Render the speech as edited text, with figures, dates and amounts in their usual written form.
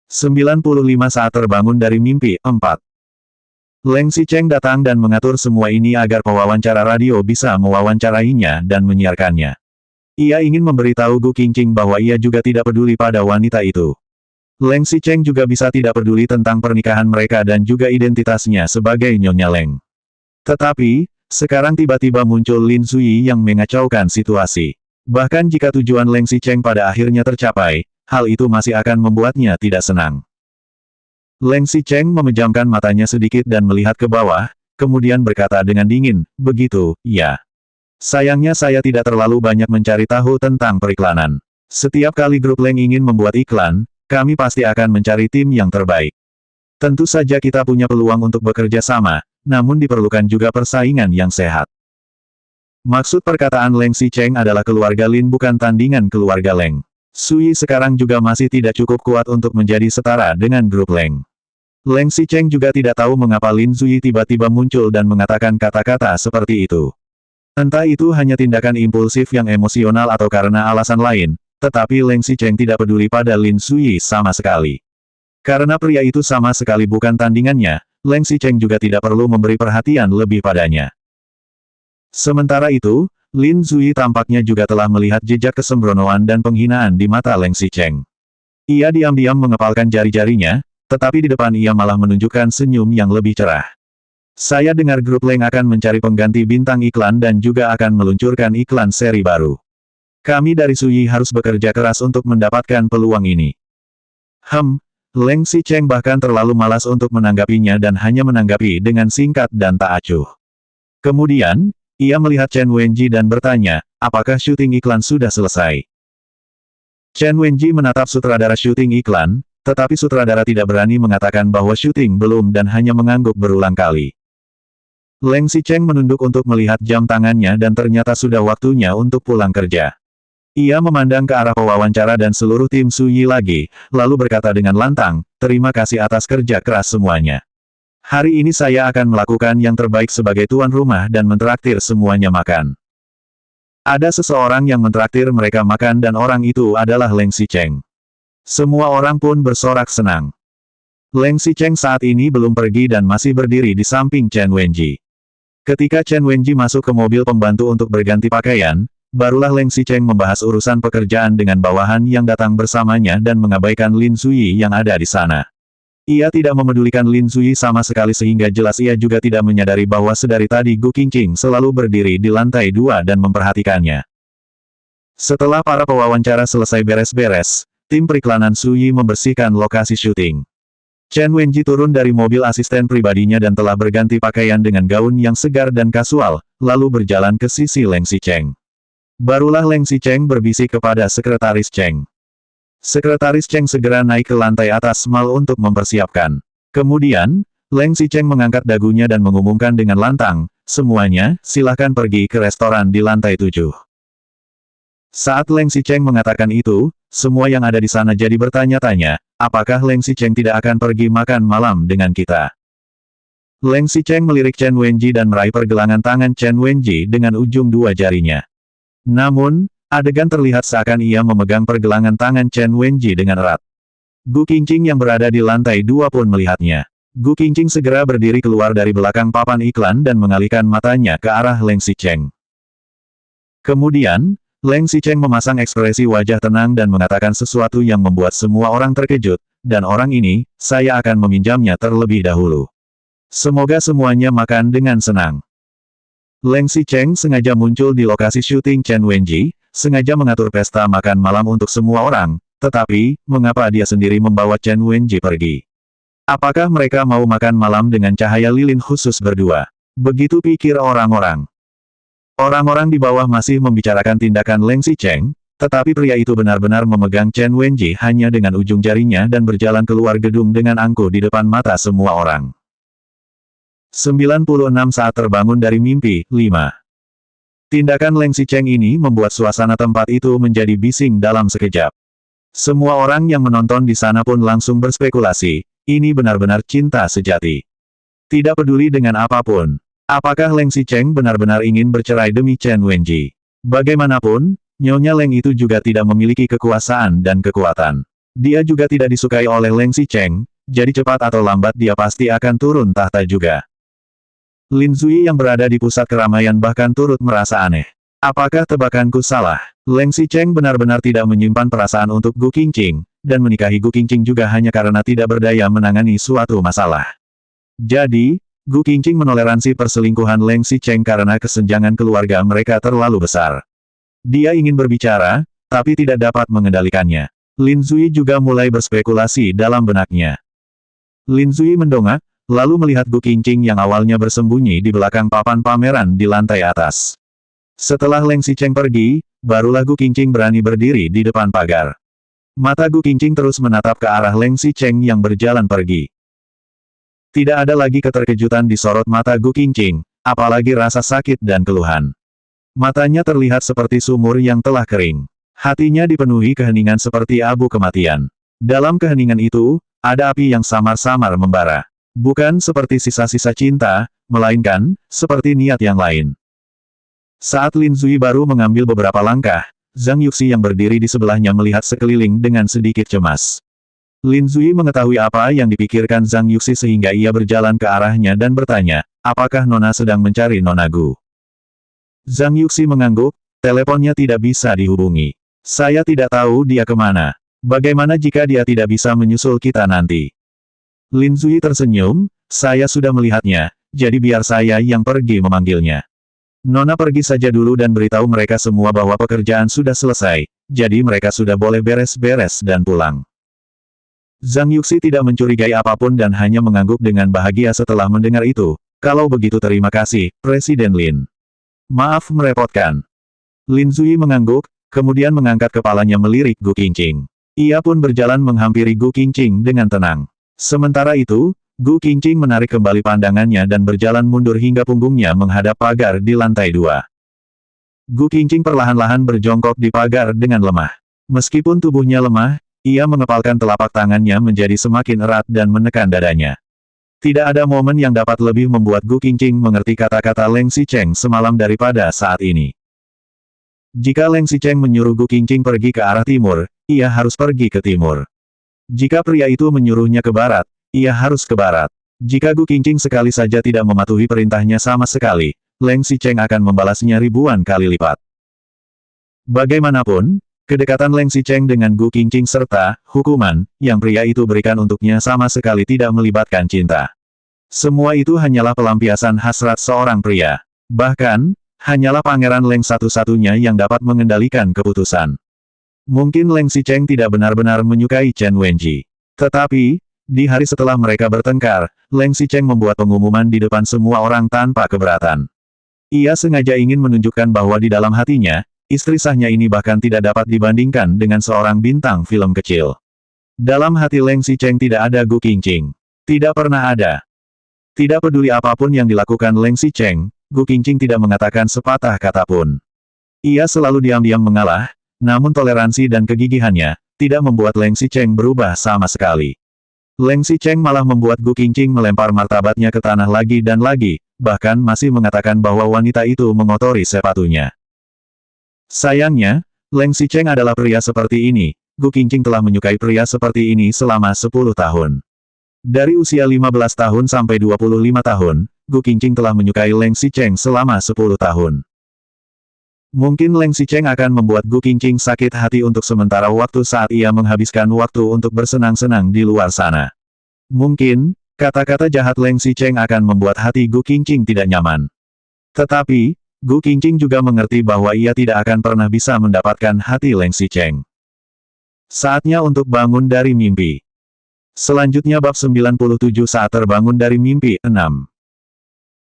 95 saat terbangun dari mimpi, 4. Leng Xicheng datang dan mengatur semua ini agar pewawancara radio bisa mewawancarainya dan menyiarkannya. Ia ingin memberitahu Gu Qingqing bahwa ia juga tidak peduli pada wanita itu. Leng Xicheng juga bisa tidak peduli tentang pernikahan mereka dan juga identitasnya sebagai Nyonya Leng. Tetapi, sekarang tiba-tiba muncul Lin Zui yang mengacaukan situasi. Bahkan jika tujuan Leng Xicheng pada akhirnya tercapai, hal itu masih akan membuatnya tidak senang. Leng Xicheng memejamkan matanya sedikit dan melihat ke bawah, kemudian berkata dengan dingin, begitu, ya. Sayangnya saya tidak terlalu banyak mencari tahu tentang periklanan. Setiap kali grup Leng ingin membuat iklan, kami pasti akan mencari tim yang terbaik. Tentu saja kita punya peluang untuk bekerja sama, namun diperlukan juga persaingan yang sehat. Maksud perkataan Leng Xicheng adalah keluarga Lin bukan tandingan keluarga Leng. Sui sekarang juga masih tidak cukup kuat untuk menjadi setara dengan grup Leng. Leng Xicheng juga tidak tahu mengapa Lin Zui tiba-tiba muncul dan mengatakan kata-kata seperti itu. Entah itu hanya tindakan impulsif yang emosional atau karena alasan lain, tetapi Leng Xicheng tidak peduli pada Lin Zui sama sekali. Karena pria itu sama sekali bukan tandingannya, Leng Xicheng juga tidak perlu memberi perhatian lebih padanya. Sementara itu, Lin Zui tampaknya juga telah melihat jejak kesembronoan dan penghinaan di mata Leng Xicheng. Ia diam-diam mengepalkan jari-jarinya, tetapi di depan ia malah menunjukkan senyum yang lebih cerah. Saya dengar grup Leng akan mencari pengganti bintang iklan dan juga akan meluncurkan iklan seri baru. Kami dari Sui harus bekerja keras untuk mendapatkan peluang ini. Leng Xicheng bahkan terlalu malas untuk menanggapinya dan hanya menanggapi dengan singkat dan tak acuh. Kemudian, ia melihat Chen Wenji dan bertanya, apakah syuting iklan sudah selesai? Chen Wenji menatap sutradara syuting iklan, tetapi sutradara tidak berani mengatakan bahwa syuting belum dan hanya mengangguk berulang kali. Leng Xicheng menunduk untuk melihat jam tangannya dan ternyata sudah waktunya untuk pulang kerja. Ia memandang ke arah pewawancara dan seluruh tim Sui lagi, lalu berkata dengan lantang, terima kasih atas kerja keras semuanya. Hari ini saya akan melakukan yang terbaik sebagai tuan rumah dan mentraktir semuanya makan. Ada seseorang yang mentraktir mereka makan dan orang itu adalah Leng Xicheng. Semua orang pun bersorak senang. Leng Xicheng saat ini belum pergi dan masih berdiri di samping Chen Wenji. Ketika Chen Wenji masuk ke mobil pembantu untuk berganti pakaian, barulah Leng Xicheng membahas urusan pekerjaan dengan bawahan yang datang bersamanya dan mengabaikan Lin Zui yang ada di sana. Ia tidak memedulikan Lin Zui sama sekali sehingga jelas ia juga tidak menyadari bahwa sedari tadi Gu Qingqing selalu berdiri di lantai 2 dan memperhatikannya. Setelah para pewawancara selesai beres-beres, tim periklanan Sui membersihkan lokasi syuting. Chen Wenji turun dari mobil asisten pribadinya dan telah berganti pakaian dengan gaun yang segar dan kasual, lalu berjalan ke sisi Leng Xicheng. Barulah Leng Xicheng berbisik kepada Sekretaris Cheng. Sekretaris Cheng segera naik ke lantai atas mal untuk mempersiapkan. Kemudian, Leng Xicheng mengangkat dagunya dan mengumumkan dengan lantang, semuanya, silahkan pergi ke restoran di lantai 7. Saat Leng Xicheng mengatakan itu, semua yang ada di sana jadi bertanya-tanya, apakah Leng Xicheng tidak akan pergi makan malam dengan kita? Leng Xicheng melirik Chen Wenji dan meraih pergelangan tangan Chen Wenji dengan ujung dua jarinya. Namun, adegan terlihat seakan ia memegang pergelangan tangan Chen Wenji dengan erat. Gu Qingqing yang berada di lantai 2 pun melihatnya. Gu Qingqing segera berdiri keluar dari belakang papan iklan dan mengalihkan matanya ke arah Leng Xicheng. Kemudian, Leng Xicheng memasang ekspresi wajah tenang dan mengatakan sesuatu yang membuat semua orang terkejut, dan orang ini, saya akan meminjamnya terlebih dahulu. Semoga semuanya makan dengan senang. Leng Xicheng sengaja muncul di lokasi syuting Chen Wenji, sengaja mengatur pesta makan malam untuk semua orang, tetapi, mengapa dia sendiri membawa Chen Wenji pergi? Apakah mereka mau makan malam dengan cahaya lilin khusus berdua? Begitu pikir orang-orang. Orang-orang di bawah masih membicarakan tindakan Leng Xicheng, tetapi pria itu benar-benar memegang Chen Wenji hanya dengan ujung jarinya dan berjalan keluar gedung dengan angkuh di depan mata semua orang. 96 saat terbangun dari mimpi, 5. Tindakan Leng Xicheng ini membuat suasana tempat itu menjadi bising dalam sekejap. Semua orang yang menonton di sana pun langsung berspekulasi, ini benar-benar cinta sejati. Tidak peduli dengan apapun. Apakah Leng Xicheng benar-benar ingin bercerai demi Chen Wenji? Bagaimanapun, Nyonya Leng itu juga tidak memiliki kekuasaan dan kekuatan. Dia juga tidak disukai oleh Leng Xicheng, jadi cepat atau lambat dia pasti akan turun tahta juga. Lin Zui yang berada di pusat keramaian bahkan turut merasa aneh. Apakah tebakanku salah? Leng Xicheng benar-benar tidak menyimpan perasaan untuk Gu Qingqing, dan menikahi Gu Qingqing juga hanya karena tidak berdaya menangani suatu masalah. Jadi, Gu Qingqing menoleransi perselingkuhan Leng Xicheng karena kesenjangan keluarga mereka terlalu besar. Dia ingin berbicara, tapi tidak dapat mengendalikannya. Lin Zui juga mulai berspekulasi dalam benaknya. Lin Zui mendongak, lalu melihat Gu Qingqing yang awalnya bersembunyi di belakang papan pameran di lantai atas. Setelah Leng Xicheng pergi, barulah Gu Qingqing berani berdiri di depan pagar. Mata Gu Qingqing terus menatap ke arah Leng Xicheng yang berjalan pergi. Tidak ada lagi keterkejutan di sorot mata Gu Qingqing, apalagi rasa sakit dan keluhan. Matanya terlihat seperti sumur yang telah kering. Hatinya dipenuhi keheningan seperti abu kematian. Dalam keheningan itu, ada api yang samar-samar membara. Bukan seperti sisa-sisa cinta, melainkan seperti niat yang lain. Saat Lin Zui baru mengambil beberapa langkah, Zhang Yuxi yang berdiri di sebelahnya melihat sekeliling dengan sedikit cemas. Lin Zui mengetahui apa yang dipikirkan Zhang Yuxi sehingga ia berjalan ke arahnya dan bertanya, apakah Nona sedang mencari Nona Gu? Zhang Yuxi mengangguk, teleponnya tidak bisa dihubungi. Saya tidak tahu dia kemana. Bagaimana jika dia tidak bisa menyusul kita nanti? Lin Zui tersenyum, saya sudah melihatnya, jadi biar saya yang pergi memanggilnya. Nona pergi saja dulu dan beritahu mereka semua bahwa pekerjaan sudah selesai, jadi mereka sudah boleh beres-beres dan pulang. Zhang Yuxi tidak mencurigai apapun dan hanya mengangguk dengan bahagia setelah mendengar itu. Kalau begitu terima kasih, Presiden Lin. Maaf merepotkan. Lin Zui mengangguk, kemudian mengangkat kepalanya melirik Gu Qingqing. Ia pun berjalan menghampiri Gu Qingqing dengan tenang. Sementara itu, Gu Qingqing menarik kembali pandangannya dan berjalan mundur hingga punggungnya menghadap pagar di lantai 2. Gu Qingqing perlahan-lahan berjongkok di pagar dengan lemah. Meskipun tubuhnya lemah, ia mengepalkan telapak tangannya menjadi semakin erat dan menekan dadanya. Tidak ada momen yang dapat lebih membuat Gu Qingqing mengerti kata-kata Leng Xicheng semalam daripada saat ini. Jika Leng Xicheng menyuruh Gu Qingqing pergi ke arah timur, ia harus pergi ke timur. Jika pria itu menyuruhnya ke barat, ia harus ke barat. Jika Gu Qingqing sekali saja tidak mematuhi perintahnya sama sekali, Leng Xicheng akan membalasnya ribuan kali lipat. Bagaimanapun, kedekatan Leng Xicheng dengan Gu Qingqing serta hukuman yang pria itu berikan untuknya sama sekali tidak melibatkan cinta. Semua itu hanyalah pelampiasan hasrat seorang pria. Bahkan, hanyalah Pangeran Leng satu-satunya yang dapat mengendalikan keputusan. Mungkin Leng Xicheng tidak benar-benar menyukai Chen Wenji. Tetapi, di hari setelah mereka bertengkar, Leng Xicheng membuat pengumuman di depan semua orang tanpa keberatan. Ia sengaja ingin menunjukkan bahwa di dalam hatinya, istri sahnya ini bahkan tidak dapat dibandingkan dengan seorang bintang film kecil. Dalam hati Leng Xicheng tidak ada Gu Qingqing. Tidak pernah ada. Tidak peduli apapun yang dilakukan Leng Xicheng, Gu Qingqing tidak mengatakan sepatah kata pun. Ia selalu diam-diam mengalah, namun toleransi dan kegigihannya, tidak membuat Leng Xicheng berubah sama sekali. Leng Xicheng malah membuat Gu Qingqing melempar martabatnya ke tanah lagi dan lagi, bahkan masih mengatakan bahwa wanita itu mengotori sepatunya. Sayangnya, Leng Xicheng adalah pria seperti ini, Gu Qingqing telah menyukai pria seperti ini selama 10 tahun. Dari usia 15 tahun sampai 25 tahun, Gu Qingqing telah menyukai Leng Xicheng selama 10 tahun. Mungkin Leng Xicheng akan membuat Gu Qingqing sakit hati untuk sementara waktu saat ia menghabiskan waktu untuk bersenang-senang di luar sana. Mungkin, kata-kata jahat Leng Xicheng akan membuat hati Gu Qingqing tidak nyaman. Tetapi, Gu Qingqing juga mengerti bahwa ia tidak akan pernah bisa mendapatkan hati Leng Xicheng. Saatnya untuk bangun dari mimpi. Selanjutnya bab 97 saat terbangun dari mimpi, 6.